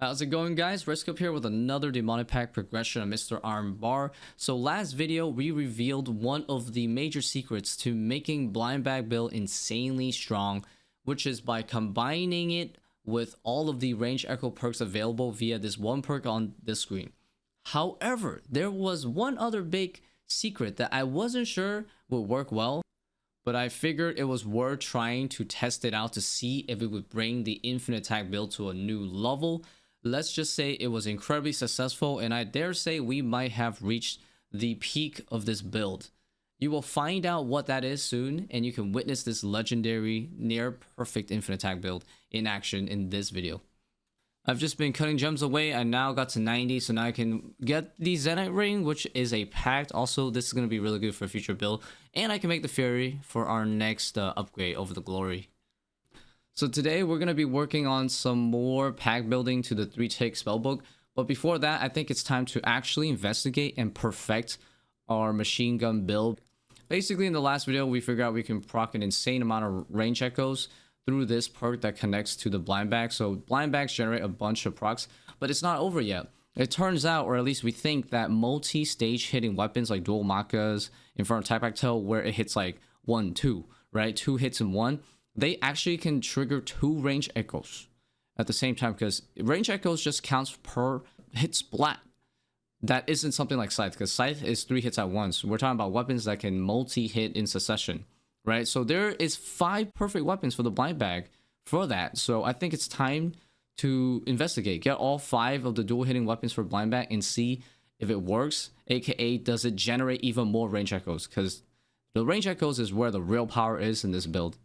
How's it going, guys? Ricecup here with another Demonic Pact progression of Mr. Arm Bar. So last video we revealed one of the major secrets to making blind bag build insanely strong, which is by combining it with all of the range echo perks available via this one perk on this screen. However, there was one other big secret that I wasn't sure would work well, but I figured it was worth trying to test it out to see if it would bring the infinite attack build to a new level. Let's just say it was incredibly successful, and I dare say we might have reached the peak of this build. You will find out what that is soon, and you can witness this legendary near perfect infinite attack build in action in this video. I've just been cutting gems away. I now got to 90, so now I can get the Zenite ring, which is a pact. Also, this is going to be really good for a future build, and I can make the Fury for our next upgrade over the Glory. So today we're going to be working on some more pack building to the 3-tick spellbook. But before that, I think it's time to actually investigate and perfect our machine gun build. Basically, in the last video, we figured out we can proc an insane amount of range echoes through this perk that connects to the blind bag. So blind bags generate a bunch of procs, but it's not over yet. It turns out, or at least we think, that multi-stage hitting weapons like dual machas in front of Type where it hits like 1, 2, right? 2 hits in 1. They actually can trigger 2 range echoes at the same time, because range echoes just counts per hit splat. That isn't something like Scythe, because Scythe is 3 hits at once. We're talking about weapons that can multi-hit in succession, right? So there is 5 perfect weapons for the blind bag for that. So I think it's time to investigate, get all 5 of the dual hitting weapons for blind bag and see if it works, aka does it generate even more range echoes, because the range echoes is where the real power is in this build.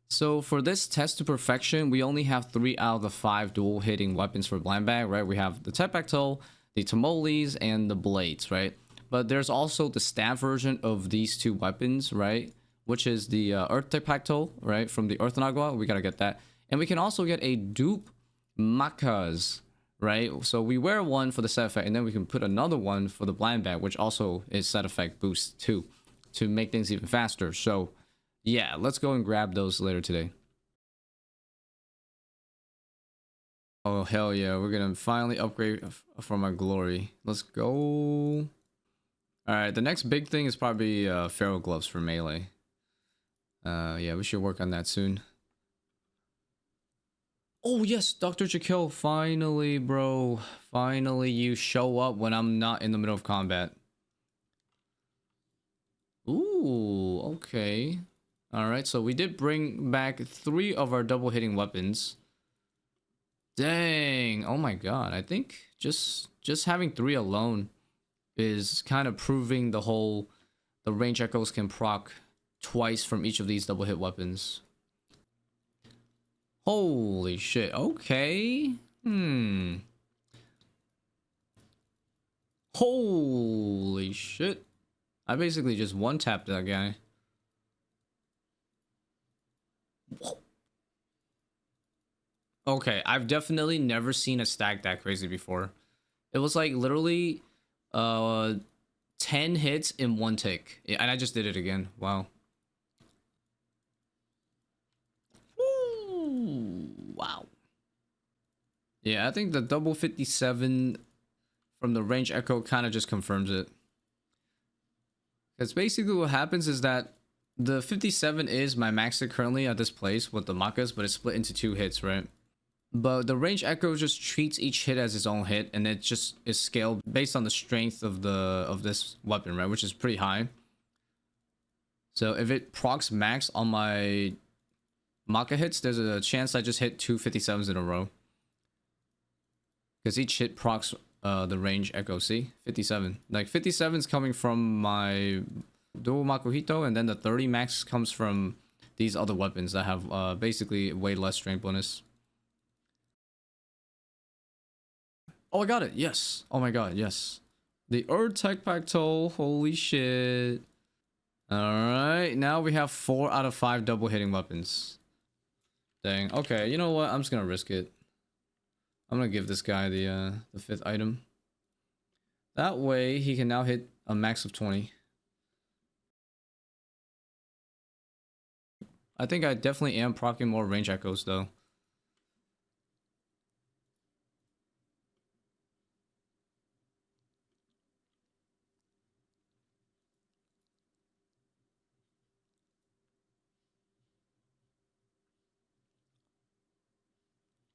So for this test to perfection, we only have 3 out of the 5 dual hitting weapons for blind bag, right? We have the Tepactol, the Tamoles, and the Blades, right? But there's also the stab version of these 2 weapons, right? Which is the Earth Tepactol, right? From the Earth Nagua, we gotta get that. And we can also get a dupe Machas, right? So we wear one for the set effect, and then we can put another one for the blind bag, which also is set effect boost too, to make things even faster. So yeah, let's go and grab those later today. Oh, hell yeah. We're going to finally upgrade from our Glory. Let's go. Alright, the next big thing is probably Feral Gloves for melee. Yeah, we should work on that soon. Oh, yes, Dr. Jekyll. Finally, bro. Finally, you show up when I'm not in the middle of combat. Ooh, okay. Alright, so we did bring back 3 of our double hitting weapons. Dang, oh my god, I think just having 3 alone is kind of proving the range echoes can proc twice from each of these double hit weapons. Holy shit, okay. Holy shit. I basically just one-tapped that guy. Okay, I've definitely never seen a stack that crazy before. It was like literally 10 hits in 1 tick. Yeah, and I just did it again. Wow. Ooh, wow. Yeah, I think the double 57 from the range echo kind of just confirms it. Because basically what happens is that the 57 is my max hit currently at this place with the Machas, but it's split into 2 hits, right? But the range echo just treats each hit as its own hit, and it just is scaled based on the strength of this weapon, right? Which is pretty high. So if it procs max on my Macha hits, there's a chance I just hit 2 57s in a row. Because each hit procs the range echo, see? 57. Like 57's coming from my dual Makuhito, and then the 30 max comes from these other weapons that have basically way less strength bonus. Oh, I got it. Yes. Oh my god, yes. The Earth Tepactol. Holy shit. Alright, now we have 4 out of 5 double hitting weapons. Dang. Okay, you know what? I'm just gonna risk it. I'm gonna give this guy the 5th item. That way, he can now hit a max of 20. I think I definitely am proccing more range echoes, though.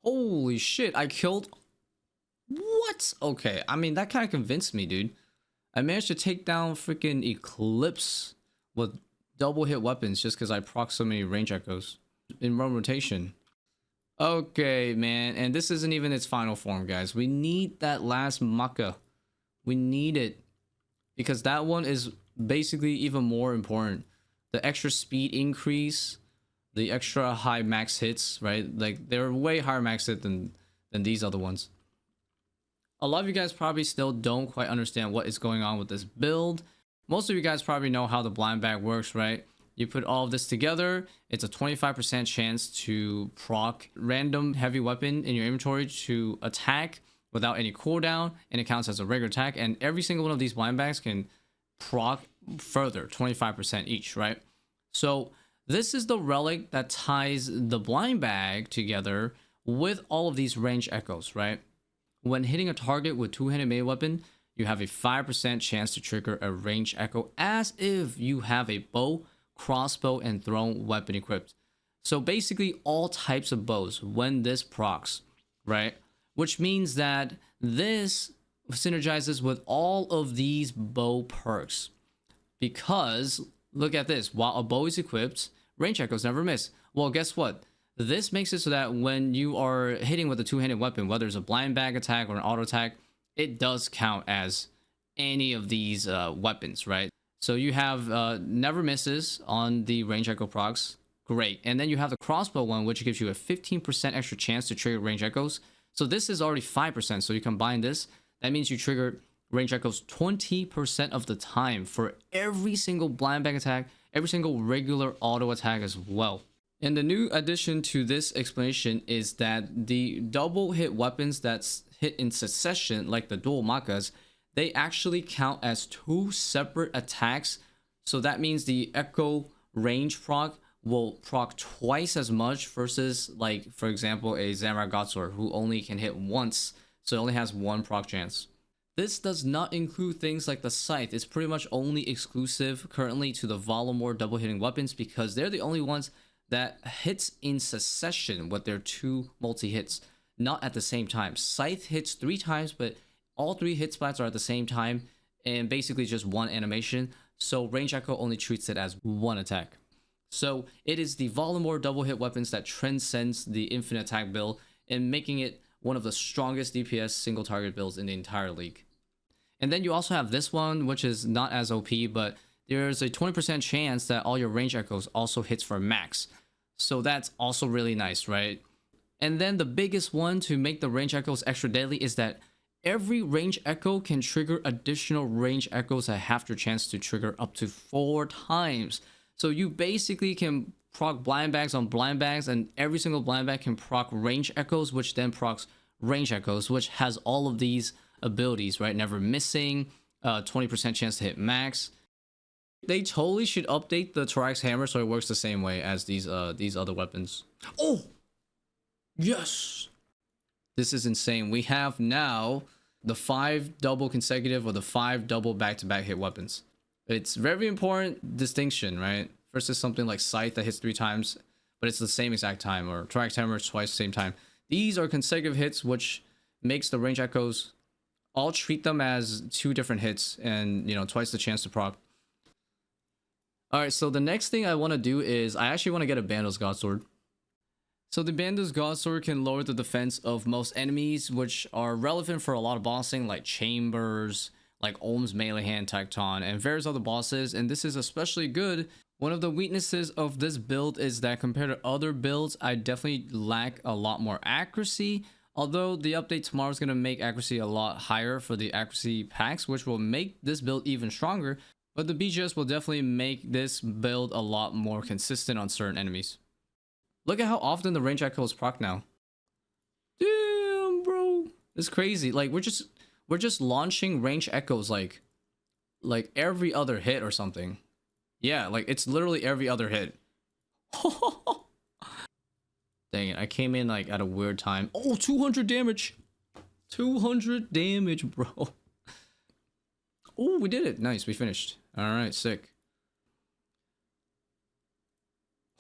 Holy shit, I killed... What? Okay, I mean, that kind of convinced me, dude. I managed to take down freaking Eclipse with double hit weapons just because I proc so many range echoes in one rotation. Okay, man, and this isn't even its final form, guys. We need that last Maka. We need it because that one is basically even more important. The extra speed increase, the extra high max hits, right? Like, they're way higher max hit than these other ones. A lot of you guys probably still don't quite understand what is going on with this build. Most of you guys probably know how the blind bag works, right? You put all of this together, it's a 25% chance to proc random heavy weapon in your inventory to attack without any cooldown, and it counts as a regular attack. And every single one of these blind bags can proc further, 25% each, right? So this is the relic that ties the blind bag together with all of these range echoes, right? When hitting a target with two-handed melee weapon, you have a 5% chance to trigger a range echo as if you have a bow, crossbow, and thrown weapon equipped. So basically all types of bows when this procs, right? Which means that this synergizes with all of these bow perks. Because look at this, while a bow is equipped, range echoes never miss. Well, guess what? This makes it so that when you are hitting with a two-handed weapon, whether it's a blind bag attack or an auto attack, it does count as any of these weapons, right? So you have never misses on the range echo procs. Great. And then you have the crossbow one, which gives you a 15% extra chance to trigger range echoes. So this is already 5%. So you combine this, that means you trigger range echoes 20% of the time for every single blind bag attack, every single regular auto attack as well. And the new addition to this explanation is that the double hit weapons that's hit in succession, like the dual Makas, they actually count as two separate attacks. So that means the echo range proc will proc twice as much versus, like, for example, a Samurai Godsword who only can hit once, so it only has one proc chance. This does not include things like the Scythe. It's pretty much only exclusive currently to the Volumore double hitting weapons because they're the only ones that hits in succession with their two multi-hits, not at the same time. Scythe hits 3 times, but all 3 hit spots are at the same time and basically just one animation. So range echo only treats it as one attack. So it is the Volumore double hit weapons that transcends the infinite attack build and making it one of the strongest DPS single target builds in the entire league. And then you also have this one, which is not as OP, but there's a 20% chance that all your range echoes also hits for max. So that's also really nice, right? And then the biggest one to make the range echoes extra deadly is that every range echo can trigger additional range echoes that have their chance to trigger up to 4 times. So you basically can proc blind bags on blind bags, and every single blind bag can proc range echoes, which then procs range echoes, which has all of these abilities, right? Never missing, 20% chance to hit max. They totally should update the Thorax Hammer so it works the same way as these other weapons. Oh! Yes! This is insane. We have now the 5 double consecutive or the 5 double back-to-back hit weapons. It's very important distinction, right? Versus something like Scythe that hits 3 times, but it's the same exact time, or Thorax Hammer twice the same time. These are consecutive hits, which makes the range echoes all treat them as 2 different hits and, you know, twice the chance to proc. Alright, so the next thing I want to do is I actually want to get a bandos Godsword. So the bandos Godsword can lower the defense of most enemies, which are relevant for a lot of bossing like Chambers, like Ohm's Melee Hand Tecton, and various other bosses, and this is especially good. One of the weaknesses of this build is that compared to other builds, I definitely lack a lot more accuracy, although the update tomorrow is going to make accuracy a lot higher for the accuracy packs, which will make this build even stronger, but the BGS will definitely make this build a lot more consistent on certain enemies. Look at how often the range echo is proc now. Damn, bro. It's crazy. Like, we're just launching range echoes like every other hit or something. Yeah, like it's literally every other hit. Dang it, I came in like at a weird time. Oh, 200 damage. 200 damage, bro. Oh, we did it. Nice, we finished. All right, sick.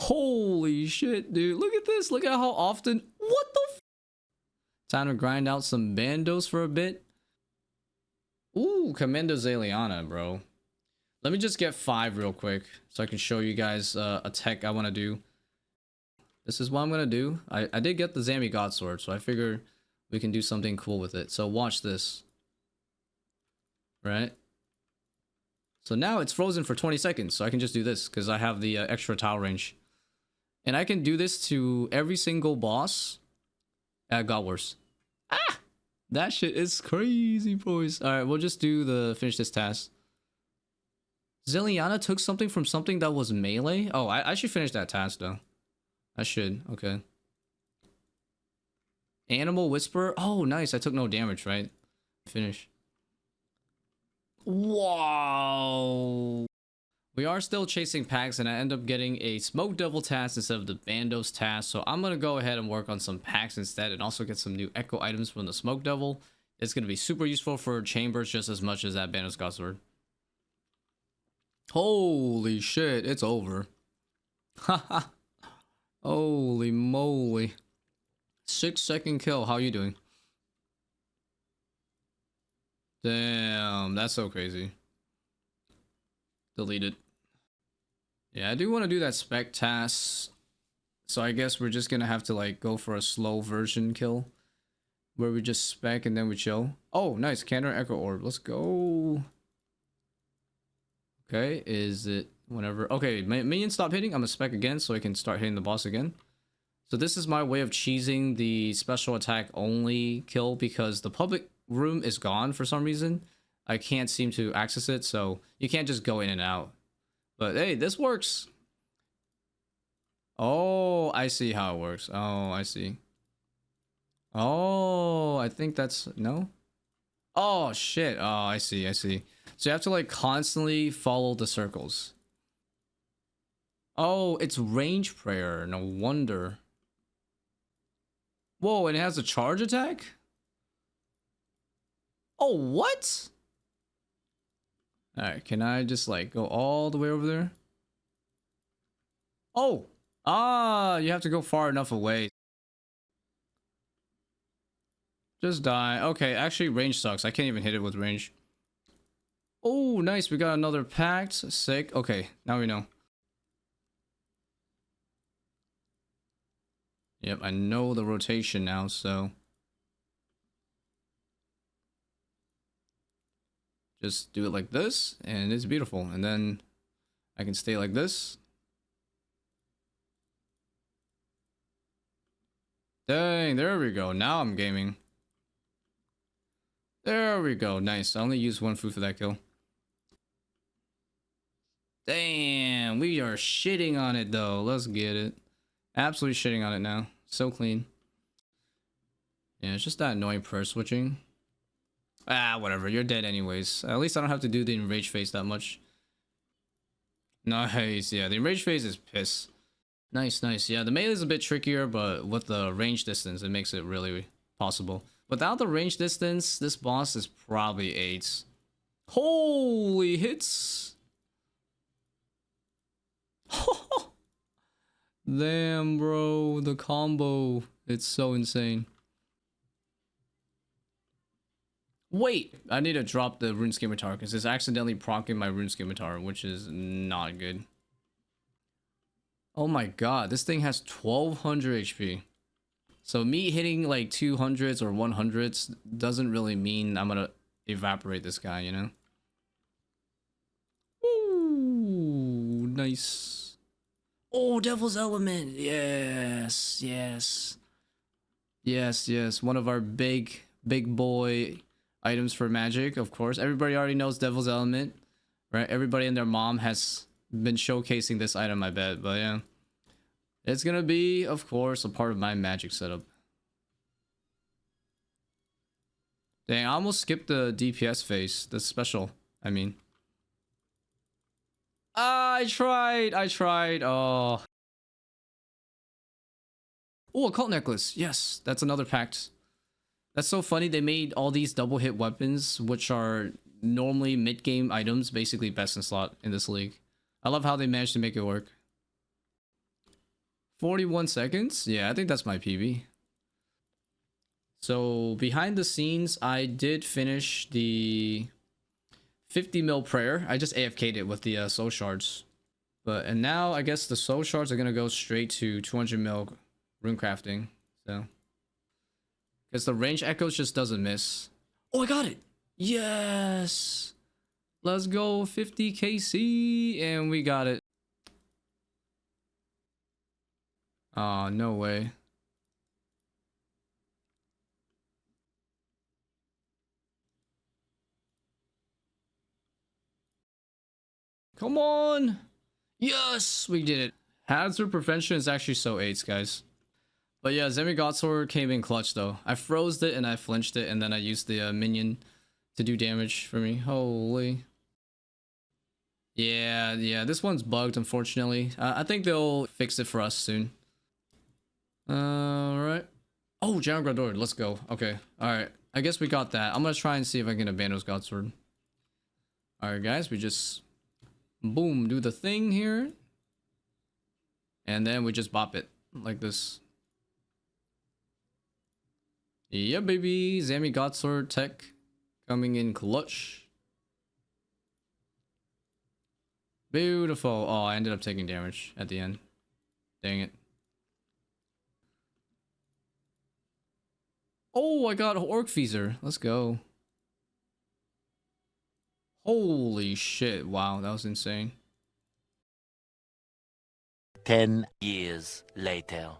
Holy shit, dude. Look at this. Look at how often. What the Time to grind out some bandos for a bit. Ooh, Commando Zaliana, bro. Let me just get 5 real quick so I can show you guys a tech I want to do. This is what I'm going to do. I did get the Zami God Sword, so I figure we can do something cool with it. So watch this. Right? So now it's frozen for 20 seconds, so I can just do this because I have the extra tile range. And I can do this to every single boss at God Wars. Ah! That shit is crazy, boys. Alright, we'll just finish this task. Ziliana took something from something that was melee? Oh, I should finish that task, though. I should. Okay. Animal Whisperer? Oh, nice. I took no damage, right? Finish. Wow. We are still chasing packs, and I end up getting a Smoke Devil task instead of the Bandos task. So I'm going to go ahead and work on some packs instead, and also get some new Echo items from the Smoke Devil. It's going to be super useful for chambers just as much as that Bandos God Sword. Holy shit, it's over. Haha. Holy moly. 6-second kill. How you doing? Damn, that's so crazy. Delete it. Yeah, I do want to do that spec task. So I guess we're just gonna have to like go for a slow version kill, where we just spec and then we chill. Oh, nice. Canter Echo Orb. Let's go. Okay, is it whenever? Okay, minions stop hitting. I'm gonna spec again so I can start hitting the boss again. So this is my way of cheesing the special attack only kill because the public room is gone for some reason. I can't seem to access it, so you can't just go in and out. But hey, this works. Oh, I see how it works. Oh, I see. Oh, I think that's no. Oh shit. Oh, I see. I see. So you have to like constantly follow the circles. Oh, it's range prayer. No wonder. Whoa, and it has a charge attack? Oh, what? Alright, can I just like go all the way over there? Oh! Ah, you have to go far enough away. Just die. Okay, actually range sucks. I can't even hit it with range. Oh, nice. We got another pact. Sick. Okay, now we know. Yep, I know the rotation now, so just do it like this, and it's beautiful. And then I can stay like this. Dang, there we go. Now I'm gaming. There we go. Nice. I only used 1 food for that kill. Damn, we are shitting on it though. Let's get it. Absolutely shitting on it now. So clean. Yeah, it's just that annoying prayer switching. Ah, whatever. You're dead anyways. At least I don't have to do the enrage phase that much. Nice. Yeah, the enrage phase is piss. Nice, nice. Yeah, the melee is a bit trickier, but with the range distance, it makes it really possible. Without the range distance, this boss is probably 8. Holy hits! Damn, bro, the combo. It's so insane. Wait, I need to drop the rune scimitar because it's accidentally proccing my rune scimitar, which is not good. Oh my god, this thing has 1200 HP. So me hitting like 200s or 100s doesn't really mean I'm gonna evaporate this guy, you know? Ooh, nice. Oh, Devil's Element. Yes, yes. Yes, yes. One of our big boy items for magic, of course. Everybody already knows Devil's Element, right? Everybody and their mom has been showcasing this item, I bet. But yeah, it's gonna be, of course, a part of my magic setup. Dang, I almost skipped the DPS phase, the special, I mean. I tried. Oh, a cult necklace. Yes, that's another pact. That's so funny. They made all these double hit weapons, which are normally mid-game items, basically best in slot in this league. I love how they managed to make it work. 41 seconds? Yeah, I think that's my PB. So behind the scenes, I did finish the 50 mil prayer. I just AFK'd it with the soul shards. And now I guess the soul shards are gonna go straight to 200 mil rune crafting. So because the range echoes just doesn't miss. Oh, I got it. Yes. Let's go 50 KC and we got it. Oh, no way. Come on. Yes, we did it. Hazard prevention is actually so 8s, guys. But yeah, Zemi Godsword came in clutch though. I froze it and I flinched it and then I used the minion to do damage for me. Holy. Yeah, this one's bugged unfortunately. I think they'll fix it for us soon. Alright. Oh, General Grador, let's go. Okay, alright. I guess we got that. I'm gonna try and see if I can get a Bandos Godsword. Alright guys, we just boom, do the thing here. And then we just bop it like this. Yeah, baby. Zami Godsword tech coming in clutch. Beautiful. Oh, I ended up taking damage at the end. Dang it. Oh, I got Orc Feezer. Let's go. Holy shit. Wow, that was insane. 10 years later.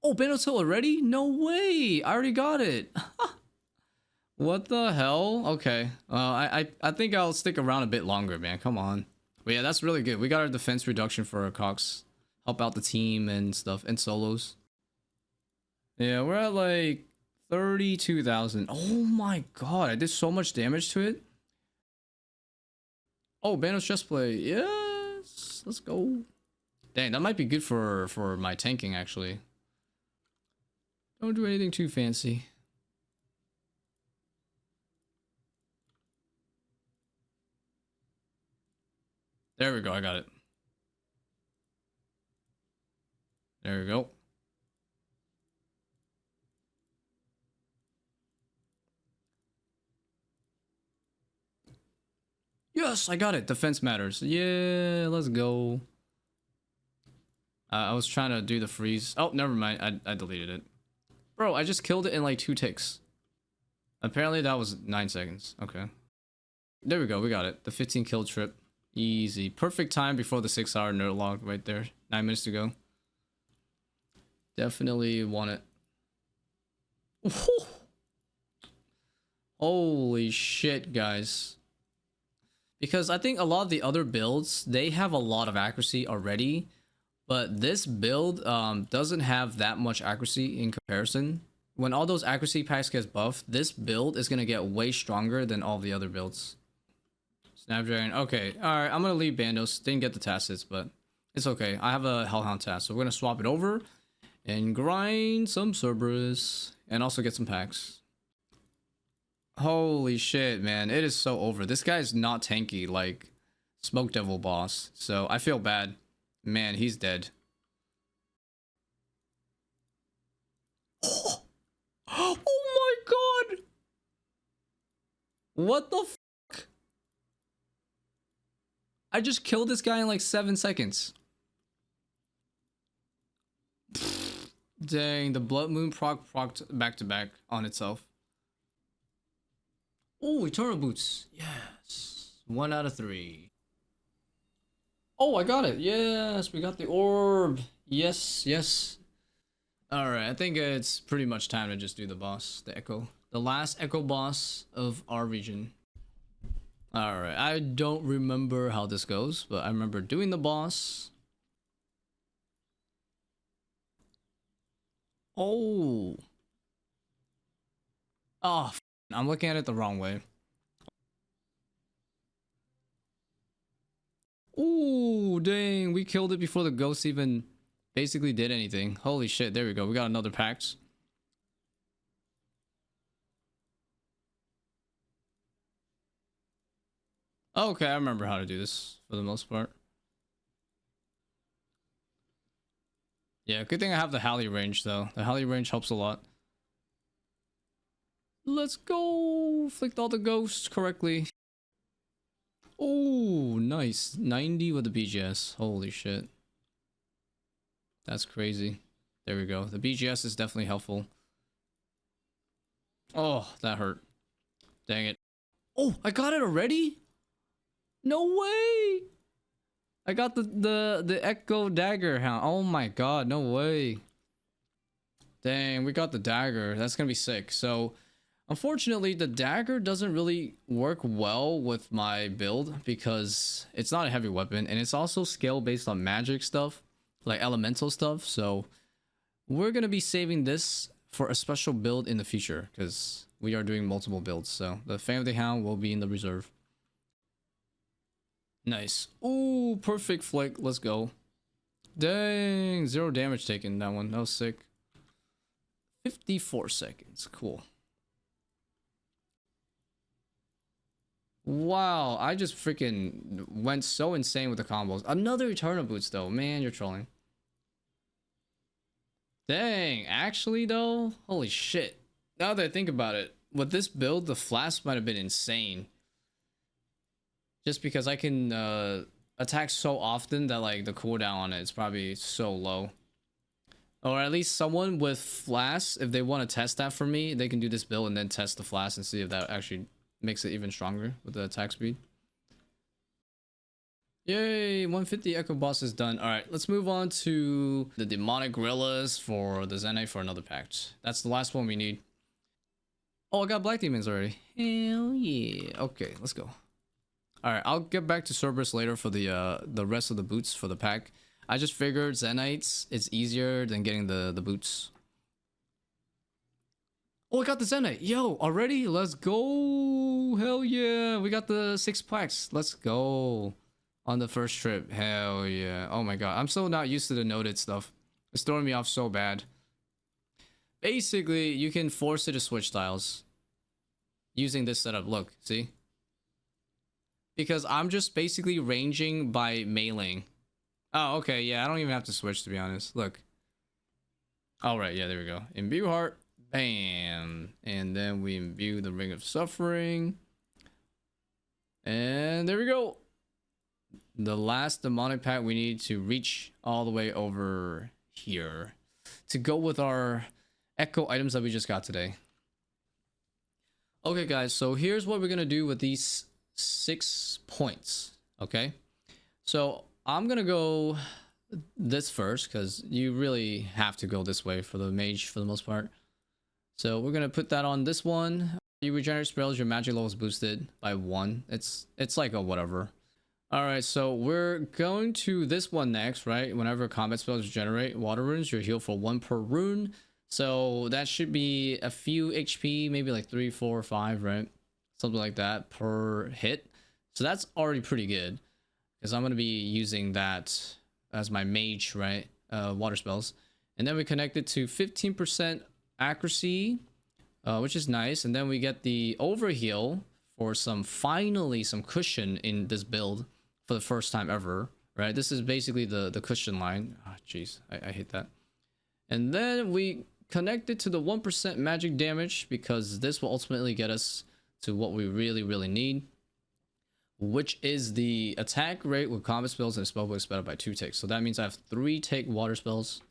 Oh, Bandos Hill already? No way. I already got it. What the hell? Okay. I think I'll stick around a bit longer, man. Come on. But yeah, that's really good. We got our defense reduction for our Cox. Help out the team and stuff. And solos. Yeah, we're at like 32,000. Oh my god. I did so much damage to it. Oh, Bandos chest play. Yes. Let's go. Dang, that might be good for my tanking, actually. Don't do anything too fancy. There we go. I got it. There we go. Yes, I got it. Defense matters. Yeah, let's go. I was trying to do the freeze. Oh, never mind. I deleted it. Bro, I just killed it in like 2 ticks. Apparently that was 9 seconds. Okay. There we go. We got it. The 15 kill trip. Easy. Perfect time before the 6-hour nerd log right there. 9 minutes to go. Definitely want it. Holy shit, guys. Because I think a lot of the other builds, they have a lot of accuracy already. But this build doesn't have that much accuracy in comparison. When all those accuracy packs gets buffed, this build is going to get way stronger than all the other builds. Snapdragon. Okay, alright, I'm going to leave Bandos. Didn't get the tacits, but it's okay. I have a Hellhound task, so we're going to swap it over and grind some Cerberus and also get some packs. Holy shit, man. It is so over. This guy's not tanky like Smoke Devil boss, so I feel bad. Man, he's dead. Oh my god! What the fuck? I just killed this guy in like 7 seconds. Dang, the Blood Moon procced back to back on itself. Oh, Eternal Boots. Yes. 1 out of 3. Oh, I got it. Yes, we got the orb. Yes, yes. Alright, I think it's pretty much time to just do the boss, the Echo. The last Echo boss of our region. Alright, I don't remember how this goes, but I remember doing the boss. Oh. Oh, I'm looking at it the wrong way. Ooh, dang, we killed it before the ghost even basically did anything. Holy shit, there we go. We got another pact. Okay, I remember how to do this for the most part. Yeah, good thing I have the Halley range though. The Halley range helps a lot. Let's go. Flicked all the ghosts correctly. Oh, nice. 90 with the BGS. Holy shit. That's crazy. There we go. The BGS is definitely helpful. Oh, that hurt. Dang it. Oh, I got it already? No way. I got the Echo Dagger Hound. Oh my god, no way. Dang, we got the dagger. That's gonna be sick. So, unfortunately, the dagger doesn't really work well with my build because it's not a heavy weapon and it's also skill based on magic stuff, like elemental stuff. So, we're gonna be saving this for a special build in the future because we are doing multiple builds. So, the Fan of the Hound will be in the reserve. Nice. Ooh, perfect flick. Let's go. Dang, 0 damage taken that one. That was sick. 54 seconds. Cool. Wow, I just freaking went so insane with the combos. Another Eternal Boots though. Man, you're trolling. Dang, actually though? Holy shit. Now that I think about it, with this build, the flask might have been insane. Just because I can attack so often that like the cooldown on it is probably so low. Or at least someone with flask, if they want to test that for me, they can do this build and then test the flask and see if that actually makes it even stronger with the attack speed. Yay, 150 Echo Boss is done. Alright, let's move on to the Demonic Gorillas for the Zenite for another pact. That's the last one we need. Oh, I got Black Demons already. Hell yeah. Okay, let's go. Alright, I'll get back to Cerberus later for the rest of the boots for the pack. I just figured Zenites is easier than getting the boots. Oh, I got the Zenite. Yo, already? Let's go. Hell yeah. We got the 6 packs. Let's go. On the first trip. Hell yeah. Oh my god. I'm so not used to the noted stuff. It's throwing me off so bad. Basically, you can force it to switch styles. Using this setup. Look, see? Because I'm just basically ranging by meleeing. Oh, okay, yeah, I don't even have to switch to be honest. Look. Alright, yeah, there we go. Imbue Heart. Bam. And then we imbue the Ring of Suffering. And there we go. The last Demonic Pact we need to reach all the way over here. To go with our Echo items that we just got today. Okay, guys, so here's what we're going to do with these 6 points. Okay? So I'm gonna go this first because you really have to go this way for the mage for the most part. So we're gonna put that on this one. You regenerate spells, your magic level is boosted by 1. It's like a whatever. Alright, so we're going to this one next, right? Whenever combat spells generate water runes, you're healed for 1 per rune. So that should be a few HP, maybe like 3, 4, 5, right? Something like that per hit. So that's already pretty good. Because I'm going to be using that as my mage, right? Water spells. And then we connect it to 15% accuracy, which is nice. And then we get the overheal for finally some cushion in this build for the first time ever, right? This is basically the cushion line. Oh, jeez, I hate that. And then we connect it to the 1% magic damage because this will ultimately get us to what we really need, which is the attack rate with combat spells and spellbook is better by 2 ticks. So that means I have 3 take water spells.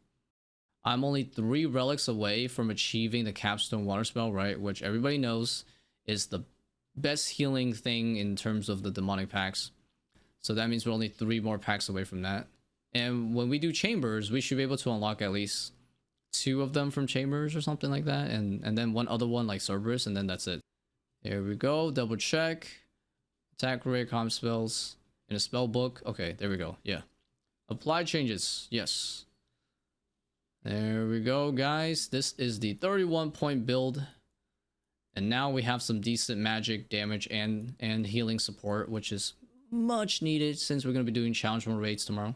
I'm only 3 relics away from achieving the capstone water spell, right? Which everybody knows is the best healing thing in terms of the demonic packs. So that means we're only 3 more packs away from that. And when we do chambers, we should be able to unlock at least 2 of them from chambers or something like that. And then 1 other one like Cerberus, and then that's it. There we go. Double check. Attack rate, combat spells in a spell book. Okay, there we go. Yeah. Apply changes. Yes. There we go, guys. This is the 31 point build. And now we have some decent magic damage and healing support, which is much needed since we're going to be doing challenge mode raids tomorrow.